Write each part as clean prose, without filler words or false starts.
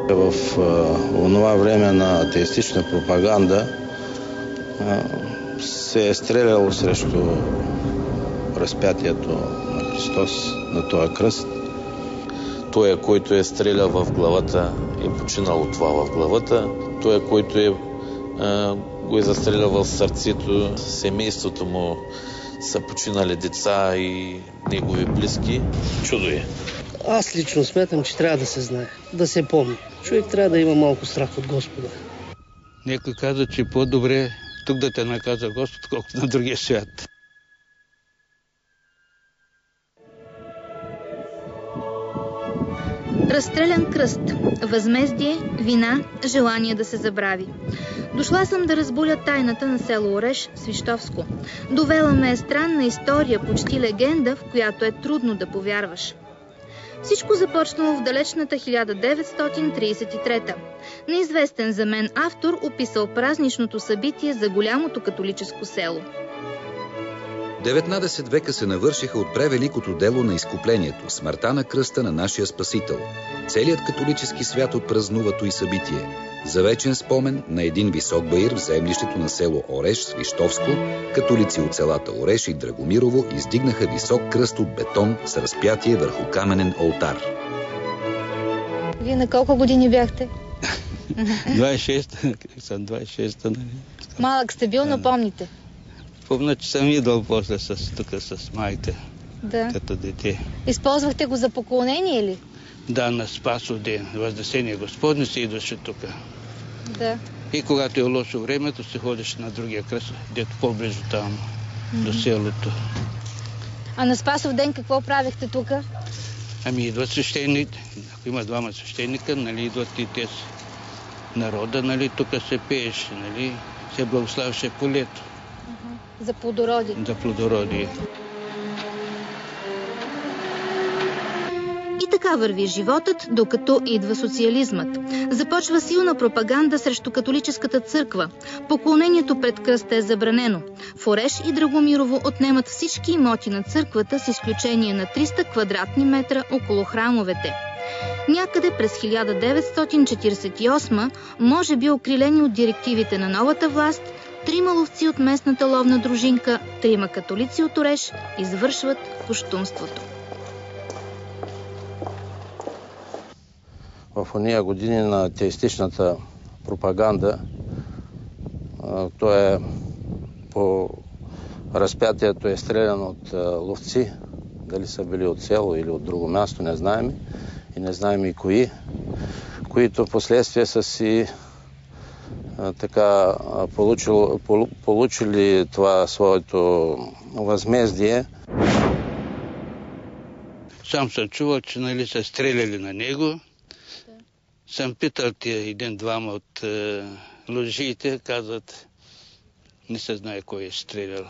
В онова време на атеистична пропаганда се е стреляло срещу разпятието на Христос на този кръст. Той, който е стрелял в главата, е починал от това в главата. Той, който го е застрелял в сърцето, семейството му са починали деца и негови близки. Чудо е. Аз лично смятам, че трябва да се знае, да се помни. Човек трябва да има малко страх от Господа. Някой каза, че по-добре тук да те наказа Господ, колкото на другия свят. Разстрелян кръст, възмездие, вина, желание да се забрави. Дошла съм да разбуля тайната на село Ореш, Свищовско. Довела ме е странна история, почти легенда, в която е трудно да повярваш. Всичко започнало в далечната 1933-та. Неизвестен за мен автор описал празничното събитие за голямото католическо село. 19 века се навършиха от превеликото дело на изкуплението, смъртта на кръста на нашия Спасител. Целият католически свят отпразнува и събитие. За вечен спомен на един висок баир в землището на село Ореш, Свищовско, католици от селата Ореш и Драгомирово издигнаха висок кръст от бетон с разпятие върху каменен олтар. Вие на колко години бяхте? 26-та, нали? Малък сте бил, но помните? Помня, че съм идвал после тук с майка, като дете. Използвахте го за поклонение ли? Да, на Спасов ден, Възнесение Господне се идваше тук. Да. И когато е лошо времето, се ходиш на другия кръст, дето по-близо там, до селото. А на Спасов ден какво правихте тук? Ами идват свещеник, ако има двама свещеника, нали, идват и те народа, нали, тук се пееше, нали, се благославяше полето. За плодородие. За плодородие. И така върви животът, докато идва социализмът. Започва силна пропаганда срещу католическата църква. Поклонението пред кръста е забранено. В Ореш и Драгомирово отнемат всички имоти на църквата с изключение на 300 квадратни метра около храмовете. Някъде през 1948, може би окрилени от директивите на новата власт, 3 ловци от местната ловна дружинка, 3 католици от Ореш извършват кощунството. В ония години на атеистичната пропаганда, то е по разпятието е стрелян от ловци, дали са били от село или от друго място, не знаем и не знаем и кои, които последствие са си така получили това своето възмездие. Сам съм чувал, че нали са стреляли на него. Съм питал тия един-двама от лъжиите, казват, не се знае кой е стрелял.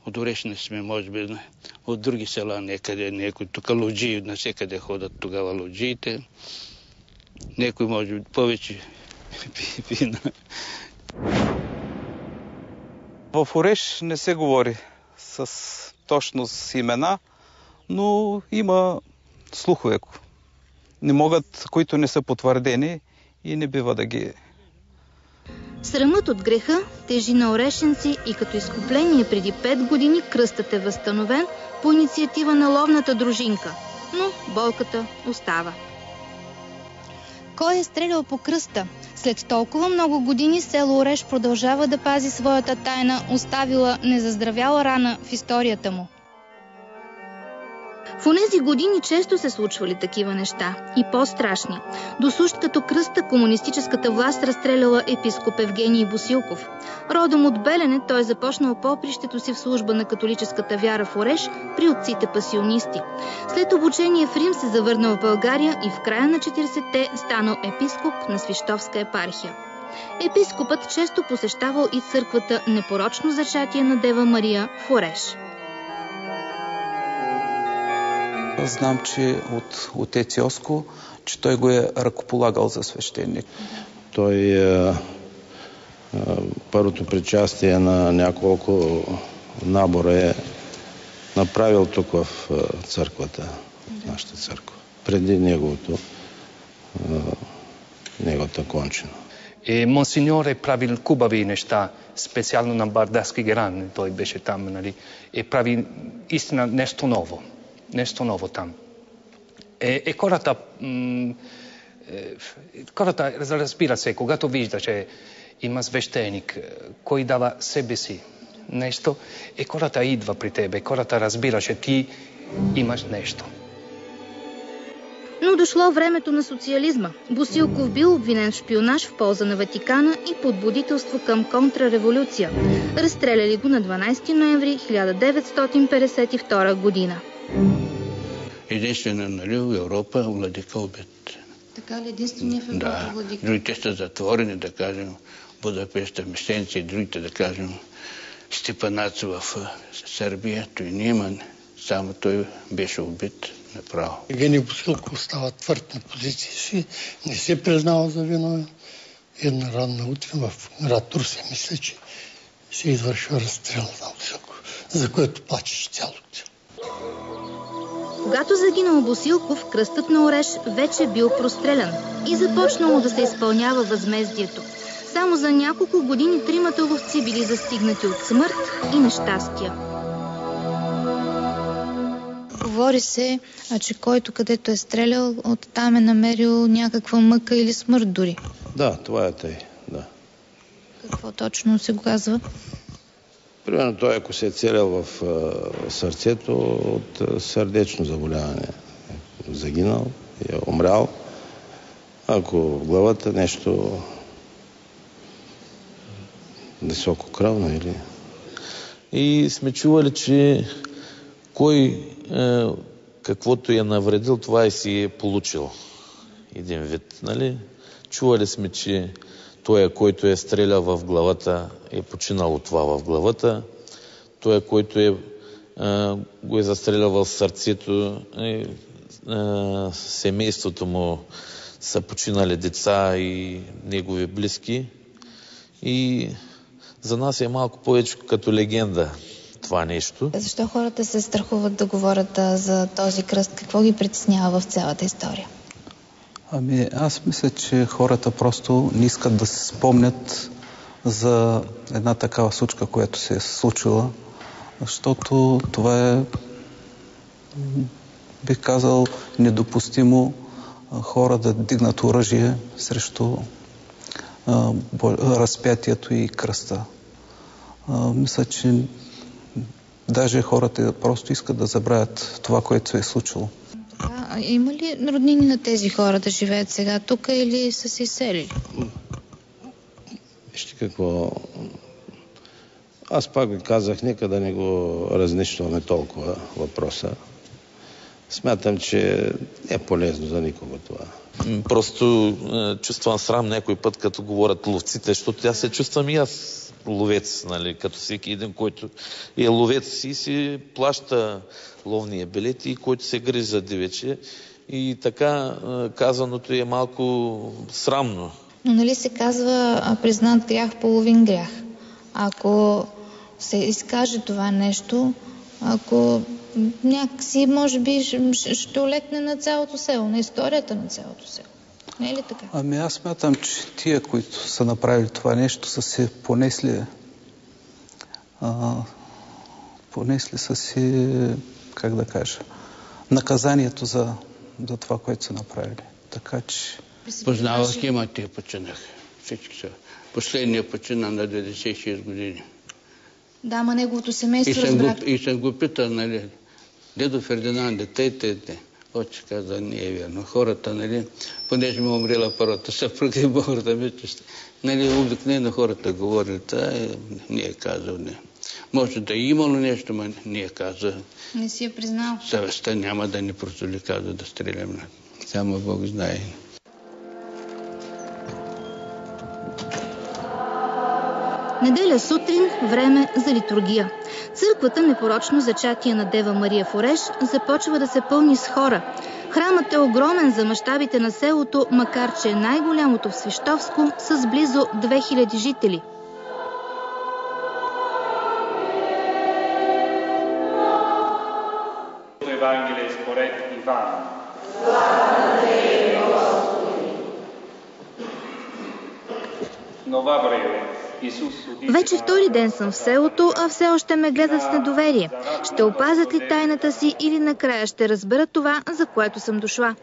От Ореш не сме, може би, от други села някъде, тук лъжи, навсекъде ходят тогава лъжиите. Някой може би повече пина. В Ореш не се говори с точност имена, но има слухове, които не са потвърдени и не бива да ги... Срамът от греха тежи на орешенци и като изкупление преди 5 години кръстът е възстановен по инициатива на ловната дружинка, но болката остава. Кой е стрелял по кръста? След толкова много години село Ореш продължава да пази своята тайна, оставила незаздравяла рана в историята му. В онези години често се случвали такива неща, и по-страшни. Досущ като кръста комунистическата власт разстреляла епископ Евгений Босилков. Родом от Белене, той започнал попрището си в служба на католическата вяра в Ореш при отците пасионисти. След обучение в Рим се завърнал в България и в края на 40-те станал епископ на Свищовска епархия. Епископът често посещавал и църквата Непорочно зачатие на Дева Мария в Ореш. Знам, че от отец Йоско, че той го е ръкополагал за свещеник. Той първото причастие на няколко набора е направил тук в църквата, в нашата църква. Преди неговото неговата кончина. Монсеньор е правил хубави неща, специално на Бардарски град, той беше там, нали, и прави истина нещо ново там. Хората, разбира се, когато вижда, че има свещеник, кой дава себе си нещо, и хората идва при тебе, хората разбира, че ти имаш нещо. Но дошло времето на социализма. Босилков бил обвинен в шпионаж в полза на Ватикана и подбудителство към контрреволюция. Разстреляли го на 12 ноември 1952 година. Единствено, нали, в Европа владика убит. Така ли единствения в Европа владика? Да, другите са затворени, да кажем, Будапешта, Местенци, другите, да кажем, Степанац в Сърбия, той няма, само той беше убит направо. Евгений Босилков остава твърд на позиции си, не се признава за виновен. Една ранна утре в град Турция, мисля, че се извършва разстрел на Босилков, за което плачеш цялото. Когато загинал Босилков, кръстът на Ореш вече бил прострелян и започнало да се изпълнява възмездието. Само за няколко години тримата ловци били застигнати от смърт и нещастия. Говори се, че който където е стрелял, оттам е намерил някаква мъка или смърт дори. Да, това е тъй, да. Какво точно се казва? Примерно той, ако се е целял в сърцето от сърдечно заболяване, загинал, е умрял. Ако в главата нещо висококръвно или... И сме чували, че кой каквото е навредил, това и си е получил. Един вид, нали? Чували сме, че той, който е стрелял в главата, е починал от това в главата. Той, който го е застрелял в сърцето, семейството му са починали деца и негови близки. И за нас е малко повече като легенда това нещо. Защо хората се страхуват да говорят за този кръст? Какво ги притеснява в цялата история? Ами аз мисля, че хората просто не искат да се спомнят за една такава случка, която се е случила, защото това е, бих казал, недопустимо хора да дигнат оръжие срещу разпятието и кръста. Мисля, че даже хората просто искат да забравят това, което се е случило. Има ли роднини на тези хора да живеят сега тук или са се изселили? Вижте какво... Аз пак ви казах, нека да не го разнищваме толкова въпроса. Смятам, че е полезно за никого това. Просто чувствам срам някой път, като говорят ловците, защото аз се чувствам и аз ловец, нали, като всеки един, който е ловец и си плаща ловния билет и който се грижи за дивече. И така казаното е малко срамно. Но нали се казва признат грях, половин грях. Ако се изкаже това нещо, ако някакси, може би, ще олекне на цялото село, на историята на цялото село. Не е ли така? Ами аз смятам, че тия, които са направили това нещо, са се понесли са си, как да кажа, наказанието за това, което са направили. Така че... Познавах има, те починах. Всички са. Последния почина на 96 години. Да, ма неговото семейство разбрах. И съм го питал, нали, дедо Фердинанд, те. Отче каза, не е верно. Хората, нали, понеже му умрела първата съпруга и хората мисля, нали, обикновено хората говорят, не е казал, не. Може да е имало нещо, но не е казал. Не си е признал. Съвестта няма да ни позволи, каза, да стрелям. Само Бог знае. Неделя сутрин, време за литургия. Църквата, непорочно зачатие на Дева Мария в Ореш, започва да се пълни с хора. Храмът е огромен за мащабите на селото, макар че е най-голямото в Свищовско, с близо 2000 жители. Евангелие според Иван. Вече втори ден съм в селото, а все още ме гледат с недоверие. Ще опазят ли тайната си или накрая ще разберат това, за което съм дошла?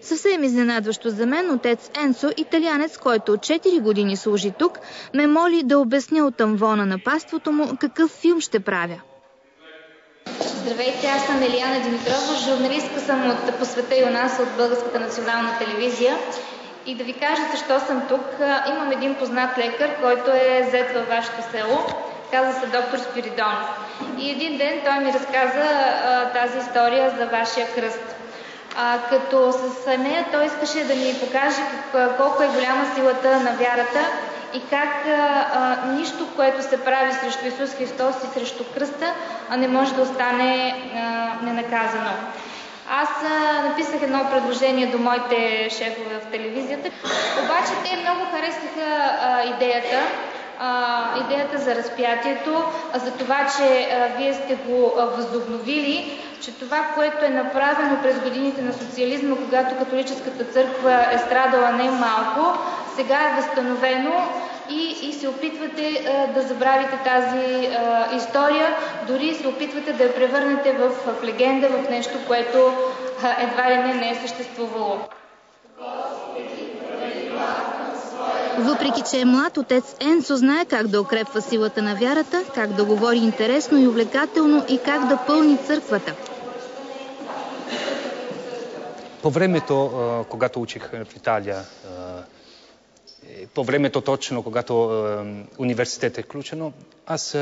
Съвсем изненадващо за мен, отец Енцо, италианец, който от 4 години служи тук, ме моли да обясня от амвона на паството му какъв филм ще правя. Здравейте, аз съм Елияна Димитрова, журналистка съм от По света и у нас от Българската национална телевизия. И да ви кажа защо съм тук. Имам един познат лекар, който е зет във вашето село. Казва се доктор Спиридонов. И един ден той ми разказа тази история за вашия кръст. Като с нея той искаше да ни покаже колко е голяма силата на вярата и как нищо, което се прави срещу Исус Христос и срещу кръста, не може да остане ненаказано. Аз написах едно предложение до моите шефове в телевизията, обаче те много харесаха идеята за разпятието, за това, че вие сте го възобновили, че това, което е направено през годините на социализма, когато католическата църква е страдала не малко, сега е възстановено и се опитвате да забравите тази история, дори се опитвате да я превърнете в легенда, в нещо, което едва ли не е съществувало. Въпреки че е млад, отец Енцо знае как да укрепва силата на вярата, как да говори интересно и увлекателно и как да пълни църквата. По времето, когато учих в Италия, по времето точно, когато университет е включено, аз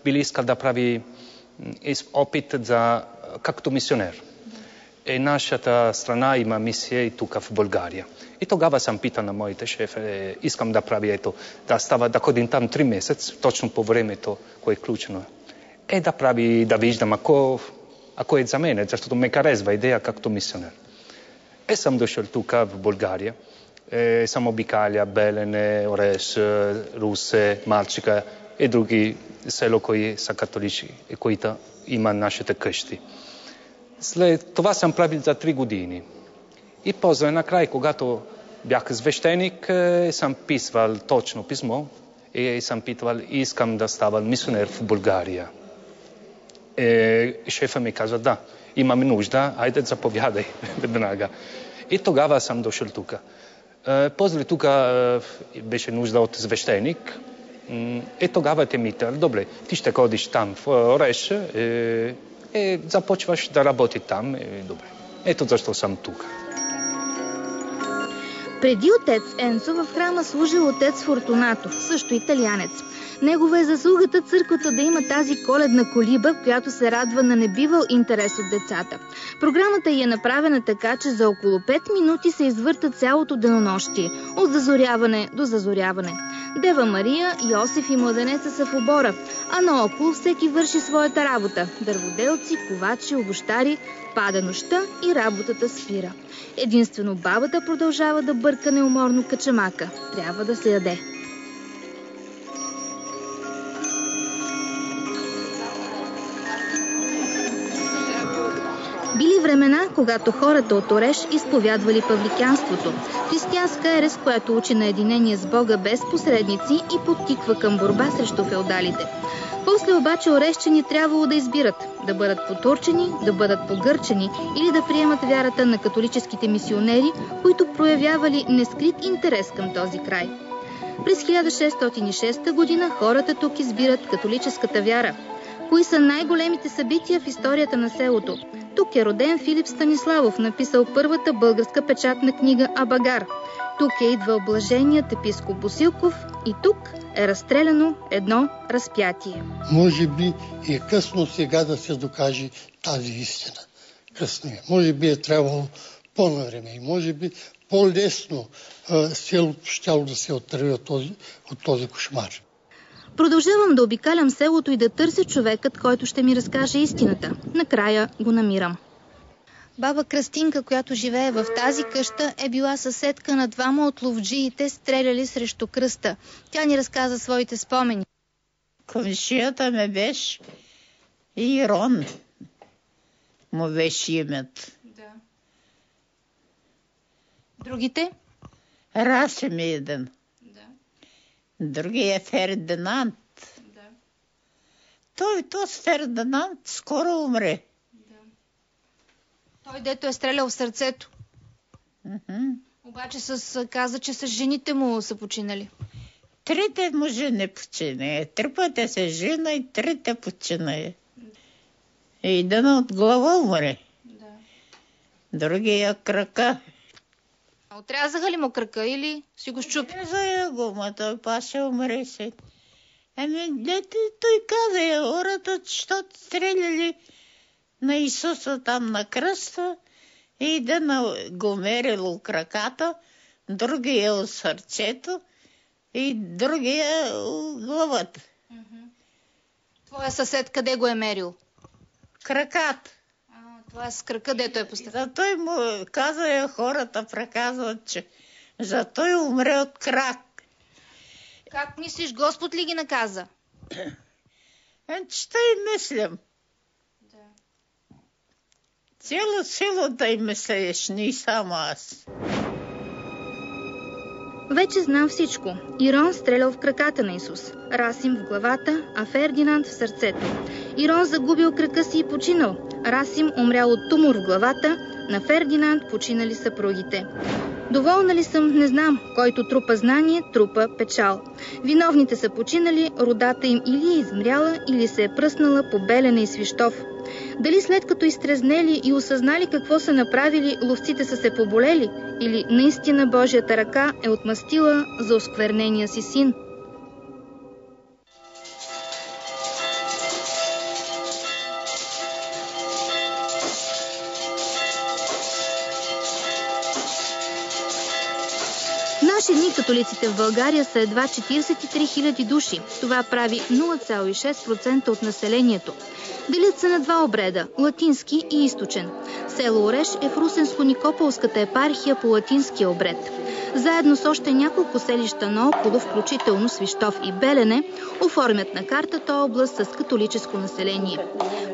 бил искал да прави опит както мисионер. Нашата страна има мисия и тук в България. И тогава съм питал на моите шефе, искам да прави да ходим там 3 месеца, точно по времето, кое е включено. Да прави, да виждам, ако е за мен, защото ме харесва идея както мисионер. Съм дошъл тук в България. Съм обикаля Белене, Ореш, Русе, Малчика и други село, кои са католици, които има нашите къщи. След това съм правил за 3 години. И после накрая, когато бях свещеник, съм писвал точно писмо и съм питвал, искам да става мисионер в България. Шефа ми каза, да, имаме нужда, айде заповядай веднага. И тогава съм дошъл тук. После тук беше нужда от свещеник. И тогава те ми казали, добре, ти ще ходиш там в Ореш и започваш да работи там. Добре. Ето защо съм тук. Преди отец Енцо в храма служил отец Фортунато, също италианец. Негова е заслугата църквата да има тази коледна колиба, която се радва на небивал интерес от децата. Програмата й е направена така, че за около 5 минути се извърта цялото денонощие, от зазоряване до зазоряване. Дева Мария, Йосиф и младенеца са в обора, а наоколо всеки върши своята работа. Дърводелци, ковачи, обущари, пада нощта и работата спира. Единствено бабата продължава да бърка неуморно качамака. Трябва да се яде. Били времена, когато хората от Ореш изповядвали павликянството. Християнска ерес, която учи на единение с Бога без посредници и подтиква към борба срещу феодалите. После обаче орешчани трябвало да избират да бъдат потурчени, да бъдат погърчени или да приемат вярата на католическите мисионери, които проявявали нескрит интерес към този край. През 1606 година хората тук избират католическата вяра. Кои са най-големите събития в историята на селото? Тук е роден Филип Станиславов, написал първата българска печатна книга Абагар. Тук е идвал блаженият епископ Босилков и тук е разстреляно едно разпятие. Може би е късно сега да се докаже тази истина. Късно е. Може би е трябвало по-навреме и може би по-лесно селото щяло да се отърви от този кошмар. Продължавам да обикалям селото и да търся човекът, който ще ми разкаже истината. Накрая го намирам. Баба Кръстинка, която живее в тази къща, е била съседка на 2 от ловджиите, стреляли срещу кръста. Тя ни разказа своите спомени. Комшията ме беше Ирон. Му беше името. Да. Другите? Расим един. Да. Другия е Фердинанд. Да. Той с Фердинанд скоро умре. Да. Той, дето е стрелял в сърцето. Обаче каза, че с жените му са починали. Трите му жени почина. 3 пъти се жена и 3 почина. Един от глава умре. Да. Другия крака. Отрязаха ли му крака или си го щупи? Отрязаха го, ма той паше умреше. Той каза, хората, защото стреляли на Исуса там на кръста, и един го мерил краката, другия от сърцето и другия от главата. Твоя съсед къде го е мерил? Краката. Това е с крака, дето е поставил. За той му каза, хората преказват, че за той умре от крак. Как мислиш, Господ ли ги наказа? Че тъй мислям. Да. Цяло село тъй мислиш, не само аз. Вече знам всичко. Ирон стрелял в краката на Исус, Расим в главата, а Фердинанд в сърцето. Ирон загубил крака си и починал. Расим умрял от тумор в главата, на Фердинанд починали съпругите. Доволна ли съм, не знам. Който трупа знание, трупа печал. Виновните са починали, родата им или е измряла, или се е пръснала по Белене и Свищов. Дали след като изтрезнели и осъзнали какво са направили, ловците са се поболели, или наистина Божията ръка е отмъстила за осквернения си син? Наши дни католиците в България са едва 43 000 души. Това прави 0,6% от населението. Делят се на 2 обреда – латински и източен. Село Ореш е в Русенско-Никополската епархия по латинския обред. Заедно с още няколко селища наоколо, включително Свищов и Белене, оформят на картата област с католическо население.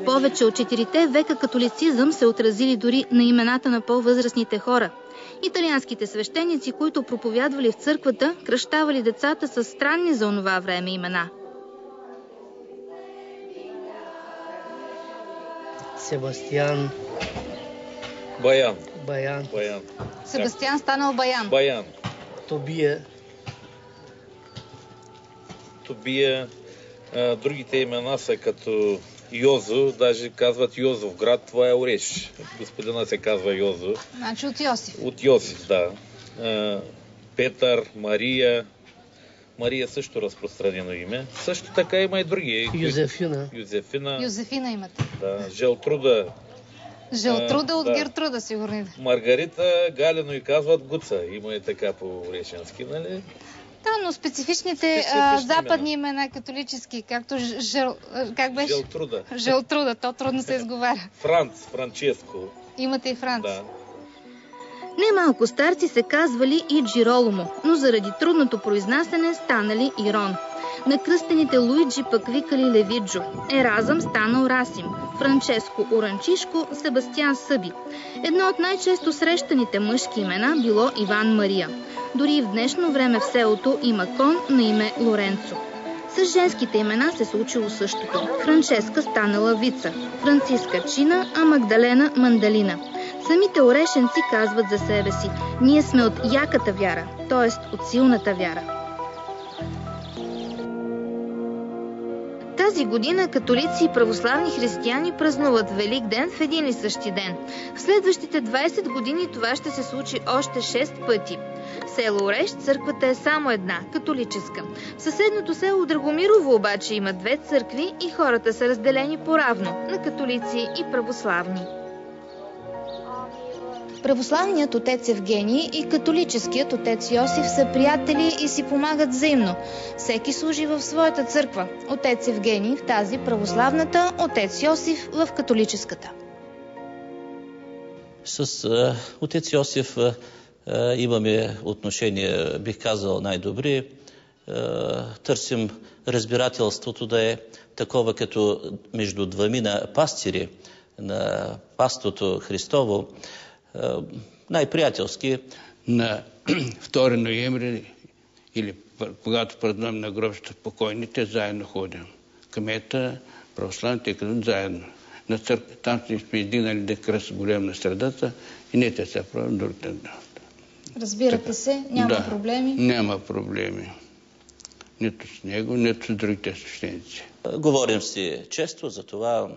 Повече от 4 века католицизъм се отразили дори на имената на по-възрастните хора. Италианските свещеници, които проповядвали в църквата, кръщавали децата с странни за онова време имена. Себастиян. Баян. Себастиян станал Баян. Тобия. Другите имена са като Йозо, даже казват Йозов град, това е Ореш. Господина се казва Йозо. Значи от Йосиф. От Йосиф, да. Петър, Мария. Мария също разпространено име. Също така има и други. Юзефина имате. Да. Желтруда. От Гертруда, сигурно. Маргарита, Галено и казват Гуца. Има и така по орешенски, нали? Да, но специфичните западни имена католически, както как беше? Желтруда, то трудно се изговаря. Франческо. Имате и Франц. Да. Немалко старци се казвали и Джироломо, но заради трудното произнасяне станали Ирон. На кръстените Луиджи пък викали Левиджо. Еразъм станал Расим, Франческо Оранчишко, Себастиян Съби. Едно от най-често срещаните мъжки имена било Иван Мария. Дори и в днешно време в селото има кон на име Лоренцо. С женските имена се случило същото. Франческа станала Вица, Франциска Чина, а Магдалена Мандалина. Самите орешенци казват за себе си: ние сме от яката вяра, т.е. от силната вяра. Тази година католици и православни християни празнуват Велик ден в един и същи ден. В следващите 20 години това ще се случи още 6 пъти. В село Ореш църквата е само една, католическа. В съседното село Драгомирово обаче има 2 църкви и хората са разделени поравно на католици и православни. Православният отец Евгений и католическият отец Йосиф са приятели и си помагат взаимно. Всеки служи в своята църква. Отец Евгений в тази православната, отец Йосиф в католическата. С отец Йосиф имаме отношения, бих казал, най-добри. Търсим разбирателството да е такова като между двамина пастири на пастото Христово. Най-приятелски. На 2 ноември Или когато празнуваме на гробищата покойните, заедно ходим. Кмета, православните къдат заедно. На църква, там сме издигнали кръст голям на средата и не те се правим другите. Разбирате се, няма проблеми? Няма проблеми. Нито с него, нито с другите свещеници. Говорим си често за това,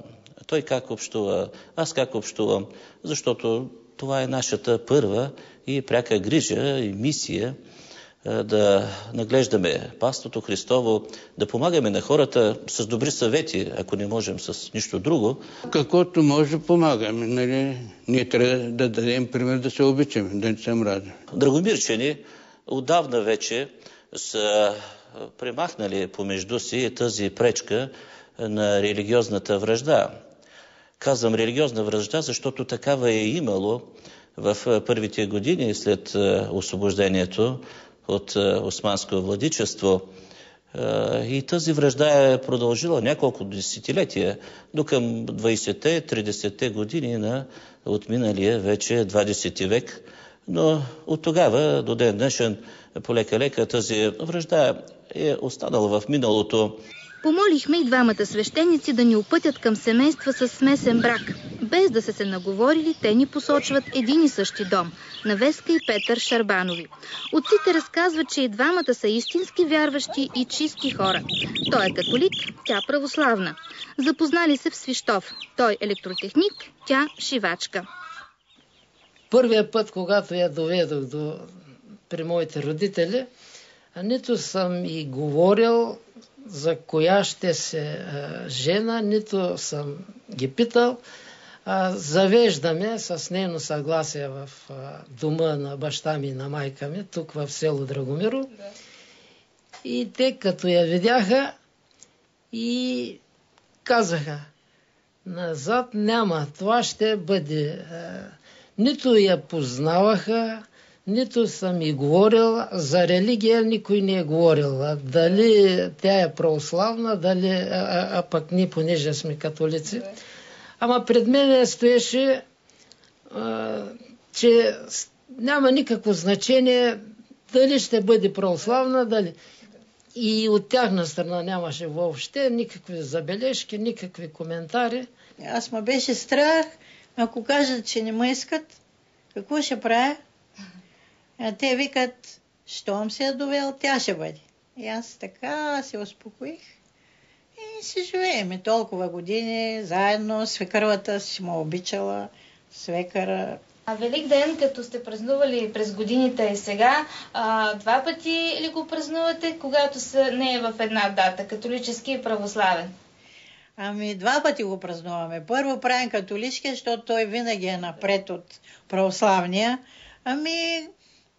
той как общува, аз как общувам, защото това е нашата първа и пряка грижа и мисия да наглеждаме паството Христово, да помагаме на хората с добри съвети, ако не можем с нищо друго. Каквото може да помагаме, нали? Ние трябва да дадем пример да се обичаме, да не се мразим. Драгомирчани отдавна вече са премахнали помежду си тази пречка на религиозната вражда. Казвам религиозна вражда, защото такава е имало в първите години след освобождението от османско владичество. И тази вражда е продължила няколко десетилетия до към 20-те, 30-те години на отминалия вече 20 век. Но от тогава до ден днешен полека-лека тази вражда е останала в миналото. Помолихме и двамата свещеници да ни опътят към семейства с смесен брак. Без да са се наговорили, те ни посочват един и същи дом – на Веска и Петър Шарбанови. Отците разказват, че и двамата са истински вярващи и чисти хора. Той е католик, тя православна. Запознали се в Свищов. Той електротехник, тя шивачка. Първия път, когато я доведох при моите родители, нито съм и говорил за коя ще се жена, нито съм ги питал. Завеждаме с нейно съгласие в дома на баща ми и на майка ми, тук в село Драгомиро. И те като я видяха и казаха, назад няма, това ще бъде. Нито я познаваха, нито съм и говорил, за религия никой не е говорил. Дали тя е православна, дали, пък ние, понеже сме католици. Ама пред мен стоеше, че няма никакво значение дали ще бъде православна, дали. И от тяхна страна нямаше въобще никакви забележки, никакви коментари. Аз ме беше страх, ако кажат, че не ме искат, какво ще правя? А те викат, щом се е довел, тя ще бъде. И аз така се успокоих и си живееме толкова години заедно. Свекървата си ме обичала, свекъра. А Велик ден, като сте празнували през годините и сега, два пъти ли го празнувате, когато не е в една дата, католически и православен? Ами два пъти го празнуваме. Първо правим католически, защото той винаги е напред от православния. Ами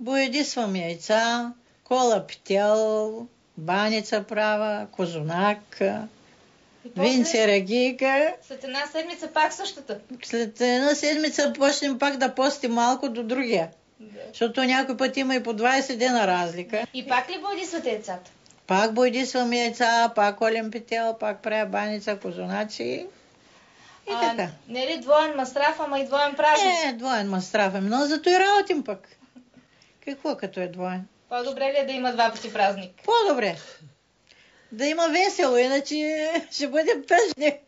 боядисвам яйца, кола петел, баница права, козунак, винце рагика. След една седмица пак същата? След една седмица почнем пак да постим малко до другия. Да. Защото някой път има и по 20 дена разлика. И пак ли боядисвате яйцата? Пак боядисвам яйца, пак колем петел, пак правя баница, козунаци и така. Не е ли двоен мастрав, ама и двоен празник? Не, двоен мастрав е, но зато и работим пък. Какво като е двоен? По-добре ли е да има два пъти празник? По-добре. Да има весело, иначе ще бъдем тъжни.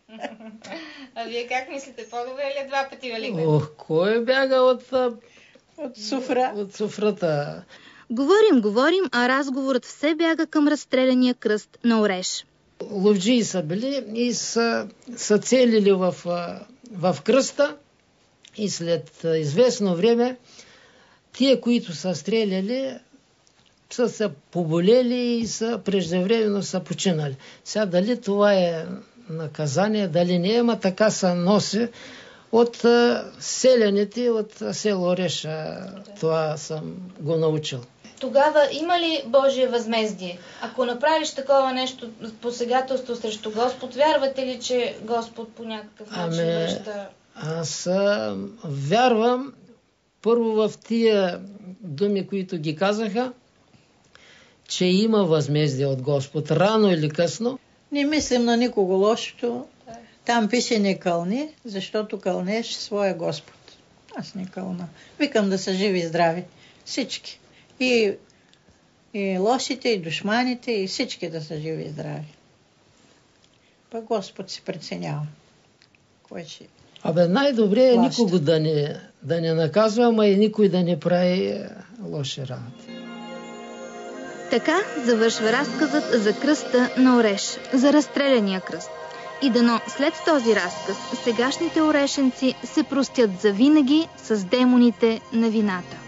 А вие как мислите? По-добре ли е два пъти Великден? Кой бяга от суфра? От суфрата. Говорим, а разговорът все бяга към разстреляния кръст на Ореш. Ловджии са били и са целили в кръста и след известно време тия, които са стреляли, са се поболели и са преждевременно са починали. Сега дали това е наказание, дали не е, ама така се носи от селяните от село Ореш. Това съм го научил. Тогава има ли Божие възмездие? Ако направиш такова нещо, посегателство срещу Господ, вярвате ли, че Господ по някакъв начин връща? Аз вярвам първо в тия думи, които ги казаха, че има възмездие от Господ. Рано или късно. Не мислим на никого лошото. Там пише не кълни, защото кълнеш своя Господ. Аз не кълна. Викам да са живи и здрави. Всички. И И лошите, и душманите, и всички да са живи и здрави. Пък Господ си преценява. Кой ще... Най-добре е никого да не наказва, ама и никой да не прави лоши работи. Така завършва разказът за кръста на Ореш, за разстреляния кръст. И дано след този разказ сегашните орешенци се простят завинаги с демоните на вината.